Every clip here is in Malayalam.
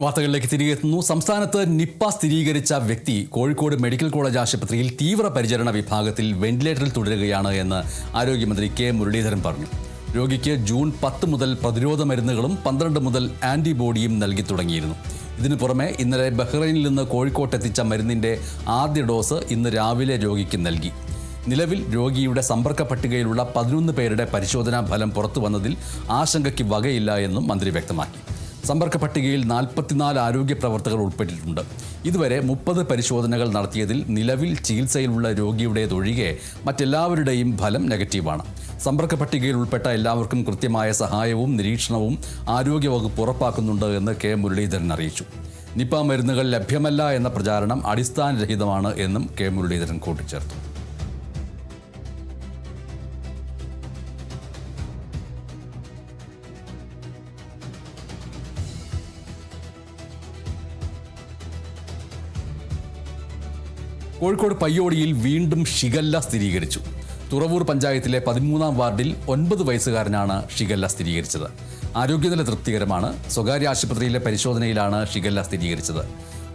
വാർത്തകളിലേക്ക് തിരികെ എത്തുന്നു. സംസ്ഥാനത്ത് നിപ്പ സ്ഥിരീകരിച്ച വ്യക്തി കോഴിക്കോട് മെഡിക്കൽ കോളേജ് ആശുപത്രിയിൽ തീവ്രപരിചരണ വിഭാഗത്തിൽ വെന്റിലേറ്ററിൽ തുടരുകയാണ് എന്ന് ആരോഗ്യമന്ത്രി കെ മുരളീധരൻ പറഞ്ഞു. രോഗിക്ക് ജൂൺ 10 മുതൽ പ്രതിരോധ മരുന്നുകളും 12 മുതൽ ആന്റിബോഡിയും നൽകി തുടങ്ങിയിരുന്നു. ഇതിനു പുറമെ ഇന്നലെ ബഹ്റൈനിൽ നിന്ന് കോഴിക്കോട്ടെത്തിച്ച മരുന്നിന്റെ ആദ്യ ഡോസ് ഇന്ന് രാവിലെ രോഗിക്ക് നൽകി. നിലവിൽ രോഗിയുടെ സമ്പർക്ക പട്ടികയിലുള്ള 11 പേരുടെ പരിശോധനാ ഫലം പുറത്തു വന്നതിൽ ആശങ്കയ്ക്ക് വകയില്ല എന്നും മന്ത്രി വ്യക്തമാക്കി. സമ്പർക്ക പട്ടികയിൽ 44 ആരോഗ്യ പ്രവർത്തകർ ഉൾപ്പെട്ടിട്ടുണ്ട്. ഇതുവരെ 30 പരിശോധനകൾ നടത്തിയതിൽ നിലവിൽ ചികിത്സയിലുള്ള രോഗിയുടേതൊഴികെ മറ്റെല്ലാവരുടെയും ഫലം നെഗറ്റീവാണ്. സമ്പർക്ക പട്ടികയിൽ ഉൾപ്പെട്ട എല്ലാവർക്കും കൃത്യമായ സഹായവും നിരീക്ഷണവും ആരോഗ്യവകുപ്പ് ഉറപ്പാക്കുന്നുണ്ട് എന്ന് കെ മുരളീധരൻ അറിയിച്ചു. നിപ മരുന്നുകൾ ലഭ്യമല്ല എന്ന പ്രചാരണം അടിസ്ഥാനരഹിതമാണ് എന്നും കെ മുരളീധരൻ കൂട്ടിച്ചേർത്തു. കോഴിക്കോട് പയ്യോടിയിൽ വീണ്ടും ഷിഗല്ല സ്ഥിരീകരിച്ചു. തുറവൂർ പഞ്ചായത്തിലെ 13-ാം വാർഡിൽ 9 വയസ്സുകാരനാണ് ഷിഗല്ല സ്ഥിരീകരിച്ചത്. ആരോഗ്യനില തൃപ്തികരമാണ്. സ്വകാര്യ ആശുപത്രിയിലെ പരിശോധനയിലാണ് ഷിഗല്ല സ്ഥിരീകരിച്ചത്.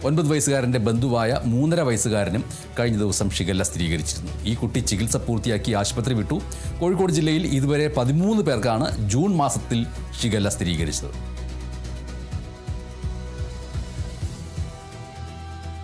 9 വയസ്സുകാരൻ്റെ ബന്ധുവായ 3.5 വയസ്സുകാരനും കഴിഞ്ഞ ദിവസം ഷിഗല്ല സ്ഥിരീകരിച്ചിരുന്നു. ഈ കുട്ടി ചികിത്സ പൂർത്തിയാക്കി ആശുപത്രി വിട്ടു. കോഴിക്കോട് ജില്ലയിൽ ഇതുവരെ 13 പേർക്കാണ് ജൂൺ മാസത്തിൽ ഷിഗല്ല സ്ഥിരീകരിച്ചത്.